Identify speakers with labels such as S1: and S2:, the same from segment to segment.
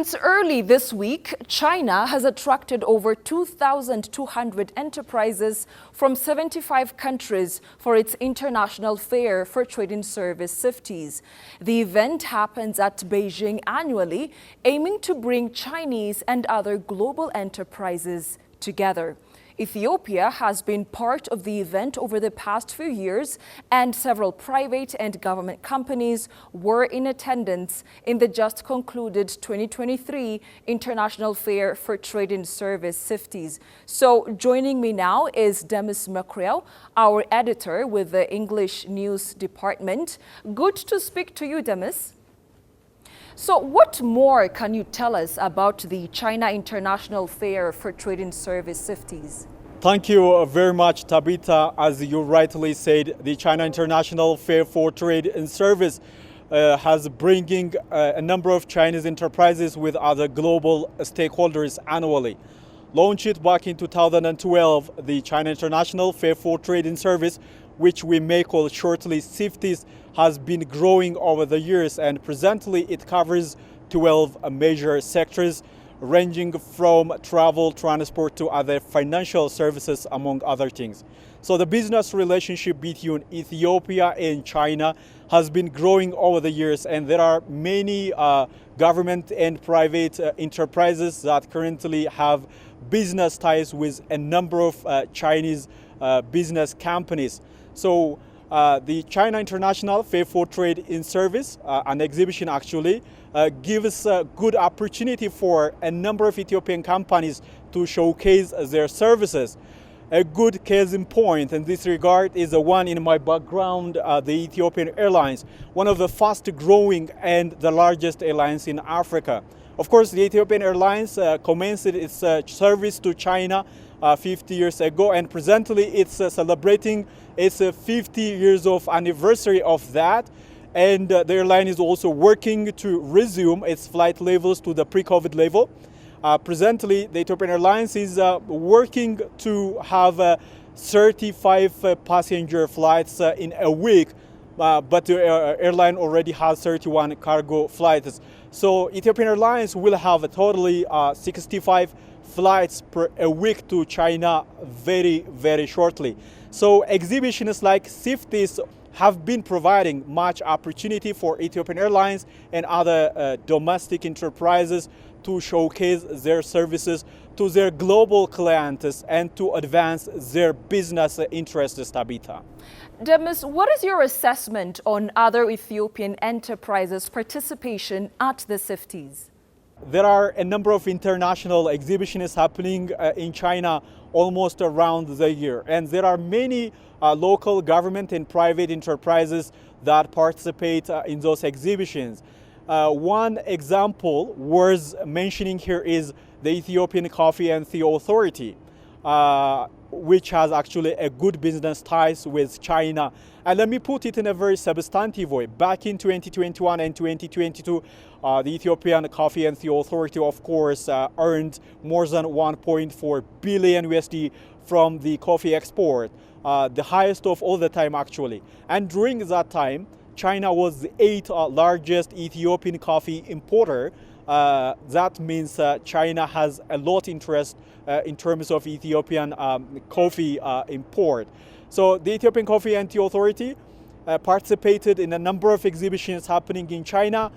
S1: Since early this week, China has attracted over 2,200 enterprises from 75 countries for its International Fair for Trade and Service CIFTIs. The event happens at Beijing annually, aiming to bring Chinese and other global enterprises together. Ethiopia has been part of the event over the past few years, and several private and government companies were in attendance in the just concluded 2023 International Fair for Trade and Service CIFTIs. So joining me now is Demis Mukriel, our editor with the English News Department. Good to speak to you, Demis. So what more can you tell us about the China International Fair for Trade and Service CIFTIs?
S2: Thank you very much, Tabitha. As you rightly said, the China International Fair for Trade and Service has bringing a number of Chinese enterprises with other global stakeholders annually. Launched back in 2012, the China International Fair for Trade and Service, which we may call shortly CIFTIs, has been growing over the years, and presently it covers 12 major sectors ranging from travel, transport to other financial services, among other things. So the business relationship between Ethiopia and China has been growing over the years, and there are many government and private enterprises that currently have business ties with a number of Chinese business companies. So the China International Fair for Trade and Service, an exhibition actually, gives a good opportunity for a number of Ethiopian companies to showcase their services. A good case in point in this regard is the one in my background, the Ethiopian Airlines, one of the fast growing and the largest airlines in Africa. Of course, the Ethiopian Airlines commenced its service to China 50 years ago, and presently it's celebrating its 50 years of anniversary of that. And the airline is also working to resume its flight levels to the pre-COVID level. Presently, the Ethiopian Airlines is working to have 35 passenger flights in a week, but the airline already has 31 cargo flights. So Ethiopian Airlines will have a totally 65 flights per a week to China very shortly. So exhibitions like CIFTIs have been providing much opportunity for Ethiopian Airlines and other domestic enterprises to showcase their services to their global clients and to advance their business interests, Tabitha.
S1: Demis, what is your assessment on other Ethiopian enterprises' participation at the CIFTIs?
S2: There are a number of international exhibitions happening in China almost around the year, and there are many local government and private enterprises that participate in those exhibitions. One example worth mentioning here is the Ethiopian Coffee and Tea Authority, which has actually a good business ties with China. And let me put it in a very substantive way. Back in 2021 and 2022, the Ethiopian Coffee and Tea Authority, of course, earned more than 1.4 billion USD from the coffee export, the highest of all the time actually. And during that time, China was the 8th largest Ethiopian coffee importer. That means China has a lot of interest in terms of Ethiopian coffee import. So the Ethiopian Coffee and Tea Authority participated in a number of exhibitions happening in China,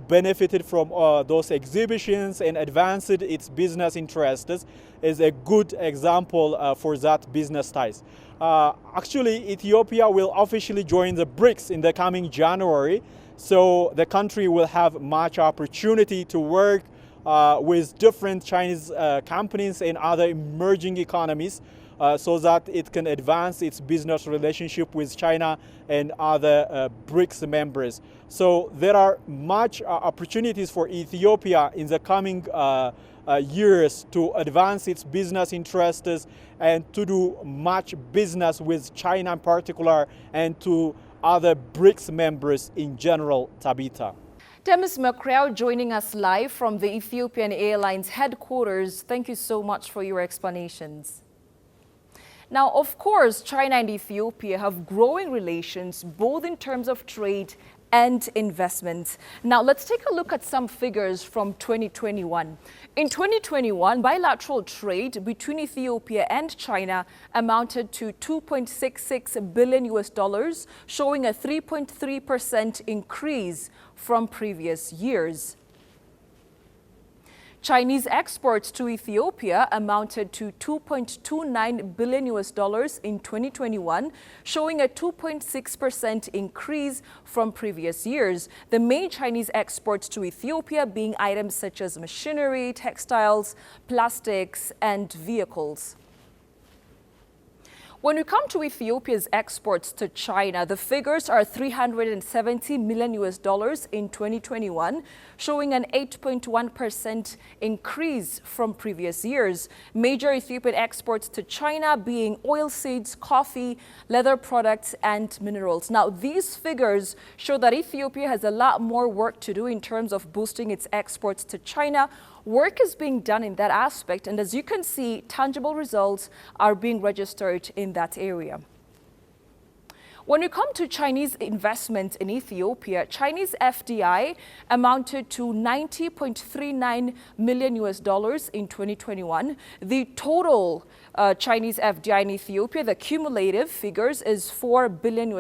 S2: benefited from those exhibitions and advanced its business interests, is a good example for that business ties. Actually, Ethiopia will officially join the BRICS in the coming January, so the country will have much opportunity to work with different Chinese companies and other emerging economies so that it can advance its business relationship with China and other BRICS members. So there are much opportunities for Ethiopia in the coming years to advance its business interests and to do much business with China in particular and to other BRICS members in general, Tabitha.
S1: Demis Mukriel joining us live from the Ethiopian Airlines headquarters. Thank you so much for your explanations. Now, of course, China and Ethiopia have growing relations both in terms of trade and investment. Now, let's take a look at some figures from 2021. In 2021, bilateral trade between Ethiopia and China amounted to $2.66 billion, showing a 3.3% increase from previous years. Chinese exports to Ethiopia amounted to $2.29 billion in 2021, showing a 2.6% increase from previous years. The main Chinese exports to Ethiopia being items such as machinery, textiles, plastics, and vehicles. When we come to Ethiopia's exports to China, the figures are $370 million in 2021, showing an 8.1% increase from previous years. Major Ethiopian exports to China being oilseeds, coffee, leather products, and minerals. Now, these figures show that Ethiopia has a lot more work to do in terms of boosting its exports to China. Work is being done in that aspect, and as you can see, tangible results are being registered in that area. When we come to Chinese investment in Ethiopia, Chinese FDI amounted to $90.39 million in 2021. The total Chinese FDI in Ethiopia, the cumulative figures, is $4 billion.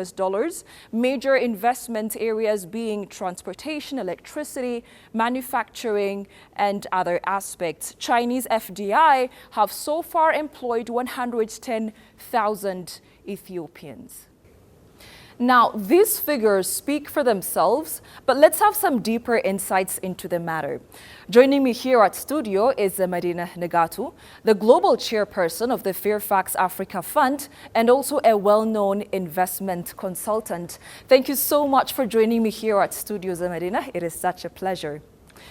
S1: Major investment areas being transportation, electricity, manufacturing, and other aspects. Chinese FDI have so far employed 110,000 Ethiopians. Now, these figures speak for themselves, but let's have some deeper insights into the matter. Joining me here at studio is Medina Negatu, the global chairperson of the Fairfax Africa Fund and also a well-known investment consultant. Thank you so much for joining me here at studio, Medina. It is such a pleasure.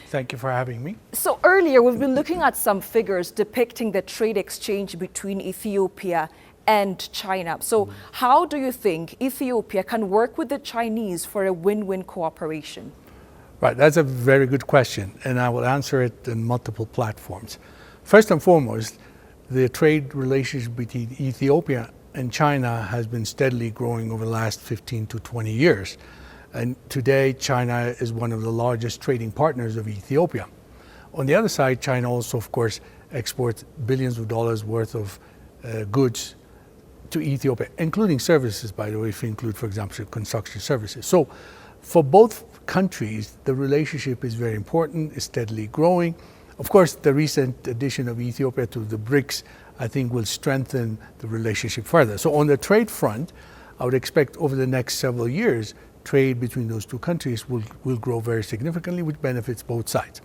S3: Thank you for having me.
S1: So earlier, we've been looking at some figures depicting the trade exchange between Ethiopia and China. So how do you think Ethiopia can work with the Chinese for a win-win cooperation?
S3: Right, that's a very good question, and I will answer it in multiple platforms. First and foremost, the trade relationship between Ethiopia and China has been steadily growing over the last 15 to 20 years. And today, China is one of the largest trading partners of Ethiopia. On the other side, China also, of course, exports billions of dollars worth of goods to Ethiopia, including services, by the way, if you include, for example, construction services. So for both countries, the relationship is very important, is steadily growing. Of course, the recent addition of Ethiopia to the BRICS, I think, will strengthen the relationship further. So on the trade front, I would expect over the next several years, trade between those two countries will grow very significantly, which benefits both sides.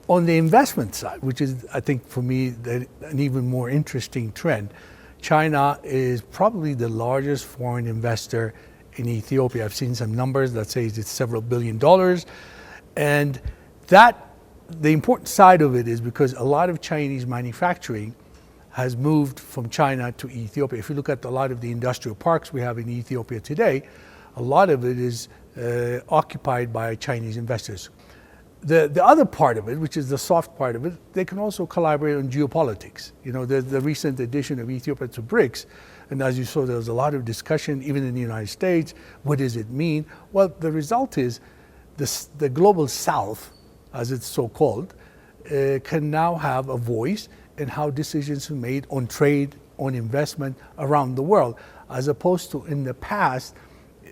S3: On the investment side, which is, I think, for me, an even more interesting trend, China is probably the largest foreign investor in Ethiopia. I've seen some numbers that say it's several $billion. And that, the important side of it is because a lot of Chinese manufacturing has moved from China to Ethiopia. If you look at a lot of the industrial parks we have in Ethiopia today, a lot of it is occupied by Chinese investors. The other part of it, which is the soft part of it, they can also collaborate on geopolitics. You know, the recent addition of Ethiopia to BRICS, and as you saw, there was a lot of discussion, even in the United States, what does it mean? Well, the result is the global South, as it's so called, can now have a voice in how decisions are made on trade, on investment around the world, as opposed to in the past,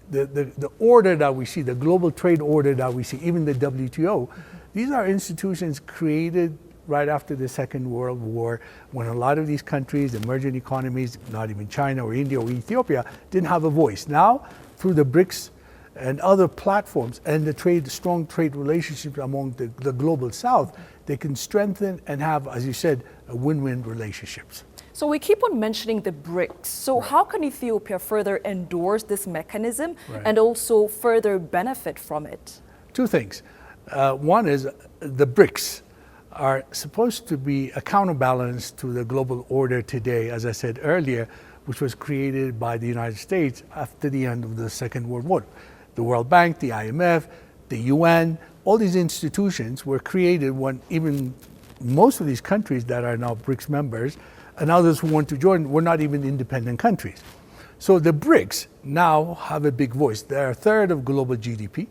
S3: the order that we see, the global trade order that we see, even the WTO, these are institutions created right after the Second World War, when a lot of these countries, emerging economies, not even China or India or Ethiopia, didn't have a voice. Now, through the BRICS and other platforms and the strong trade relationships among the global South, they can strengthen and have, as you said, a win-win relationships.
S1: So we keep on mentioning the BRICS. So how can Ethiopia further endorse this mechanism and also further benefit from it?
S3: Two things. One is the BRICS are supposed to be a counterbalance to the global order today, as I said earlier, which was created by the United States after the end of the Second World War. The World Bank, the IMF, the UN, all these institutions were created when even most of these countries that are now BRICS members and others who want to join were not even independent countries. So the BRICS now have a big voice. They're a third of global GDP.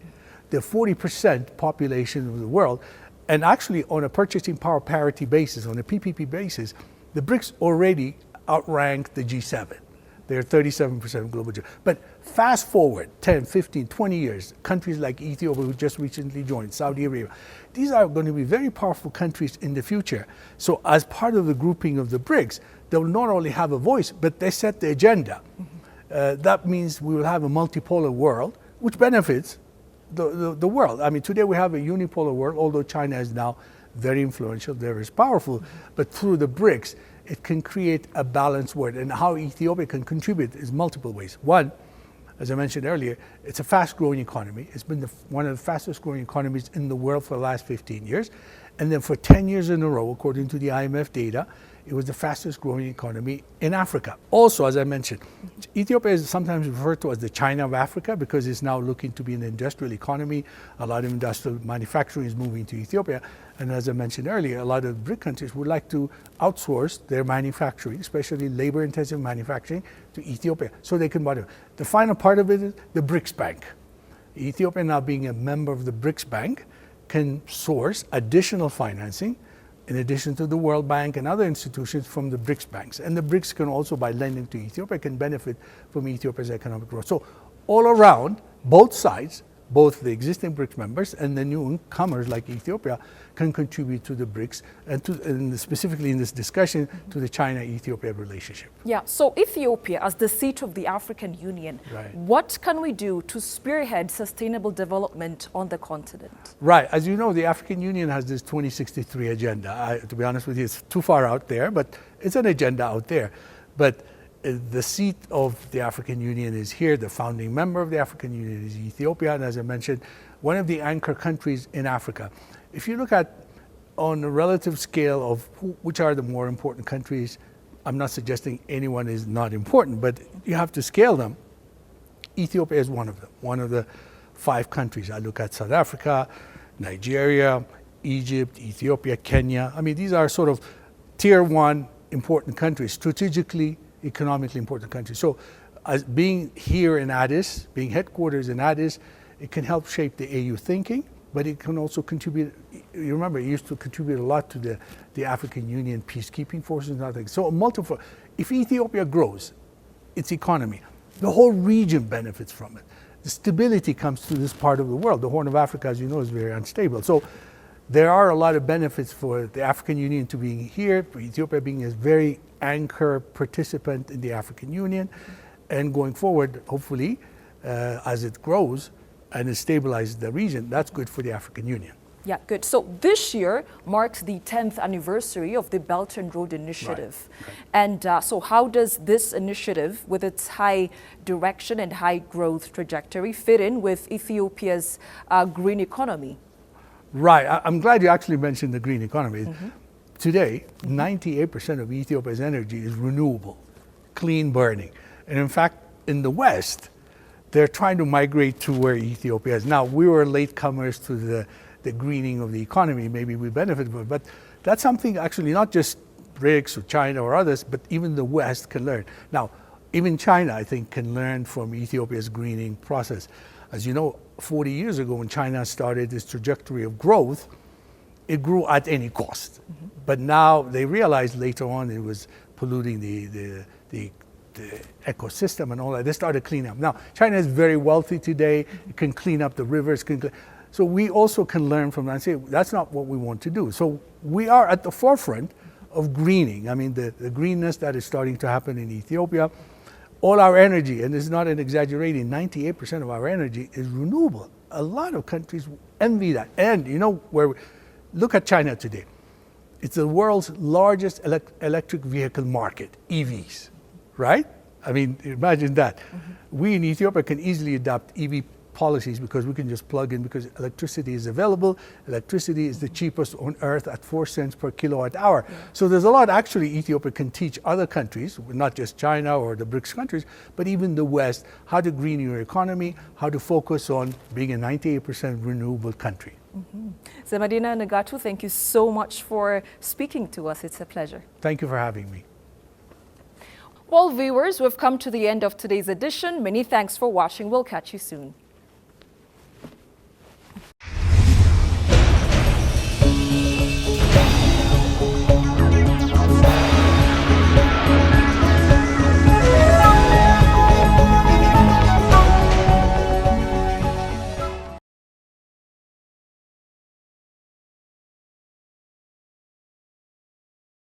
S3: They're 40% population of the world. And actually, on a purchasing power parity basis, on a PPP basis, the BRICS already outrank the G7. They're 37% of global GDP. But fast forward 10, 15, 20 years, countries like Ethiopia, who just recently joined, Saudi Arabia, these are going to be very powerful countries in the future. So as part of the grouping of the BRICS, they'll not only have a voice, but they set the agenda. That means we will have a multipolar world, which benefits the world. I mean, today we have a unipolar world, although China is now very influential, very powerful, but through the BRICS, it can create a balanced world. And how Ethiopia can contribute is multiple ways. One, as I mentioned earlier, it's a fast-growing economy. It's been one of the fastest-growing economies in the world for the last 15 years. And then for 10 years in a row, according to the IMF data, it was the fastest-growing economy in Africa. Also, as I mentioned, Ethiopia is sometimes referred to as the China of Africa because it's now looking to be an industrial economy. A lot of industrial manufacturing is moving to Ethiopia. And as I mentioned earlier, a lot of BRIC countries would like to outsource their manufacturing, especially labor-intensive manufacturing, to Ethiopia so they can buy it. The final part of it is the BRICS Bank. Ethiopia, now being a member of the BRICS Bank, can source additional financing in addition to the World Bank and other institutions from the BRICS banks. And the BRICS can also, by lending to Ethiopia, can benefit from Ethiopia's economic growth. So all around, both sides, both the existing BRICS members and the newcomers like Ethiopia can contribute to the BRICS and specifically in this discussion to the China-Ethiopia relationship.
S1: Yeah, so Ethiopia as the seat of the African Union,
S3: right.
S1: What can we do to spearhead sustainable development on the continent?
S3: Right, as you know, the African Union has this 2063 agenda. To be honest with you, it's too far out there, but it's an agenda out there. But the seat of the African Union is here. The founding member of the African Union is Ethiopia, and as I mentioned, one of the anchor countries in Africa. If you look at on a relative scale of which are the more important countries, I'm not suggesting anyone is not important, but you have to scale them. Ethiopia is one of them, one of the 5 countries. I look at South Africa, Nigeria, Egypt, Ethiopia, Kenya. I mean, these are sort of tier 1 important countries, strategically, economically important countries. So as being here in Addis, being headquarters in Addis, it can help shape the AU thinking, but it can also contribute. You remember, it used to contribute a lot to the African Union peacekeeping forces and other things. So multiple, if Ethiopia grows its economy, the whole region benefits from it. The stability comes to this part of the world. The Horn of Africa, as you know, is very unstable. So there are a lot of benefits for the African Union to being here, for Ethiopia being a very anchor participant in the African Union, and going forward, hopefully, as it grows and it stabilizes the region, that's good for the African Union.
S1: Yeah, good. So this year marks the 10th anniversary of the Belt and Road Initiative. Right. And so how does this initiative, with its high direction and high growth trajectory, fit in with Ethiopia's green economy?
S3: Right. I'm glad you actually mentioned the green economy. Today, 98% of Ethiopia's energy is renewable, clean burning. And in fact, in the West, they're trying to migrate to where Ethiopia is. Now, we were latecomers to the greening of the economy. Maybe we benefited from it. But that's something actually not just BRICS or China or others, but even the West can learn. Now, even China, I think, can learn from Ethiopia's greening process. As you know, 40 years ago, when China started this trajectory of growth, it grew at any cost. But now they realized later on it was polluting the ecosystem and all that. They started cleaning up. Now, China is very wealthy today. It can clean up the rivers. So we also can learn from that and say, that's not what we want to do. So we are at the forefront of greening. I mean, the greenness that is starting to happen in Ethiopia. All our energy, and this is not an exaggerating, 98% of our energy is renewable. A lot of countries envy that. And you know, look at China today. It's the world's largest electric vehicle market, EVs, right? I mean, imagine that. We in Ethiopia can easily adopt EV policies because we can just plug in because electricity is available. Electricity is the cheapest on earth at 4 cents per kilowatt hour. So there's a lot actually Ethiopia can teach other countries, not just China or the BRICS countries, but even the West, how to green your economy, how to focus on being a 98% renewable country.
S1: Zemadina Nagatu, thank you so much for speaking to us. It's a pleasure.
S3: Thank you for having me.
S1: Well, Well, viewers, we've come to the end of today's edition. Many thanks for watching. We'll catch you soon.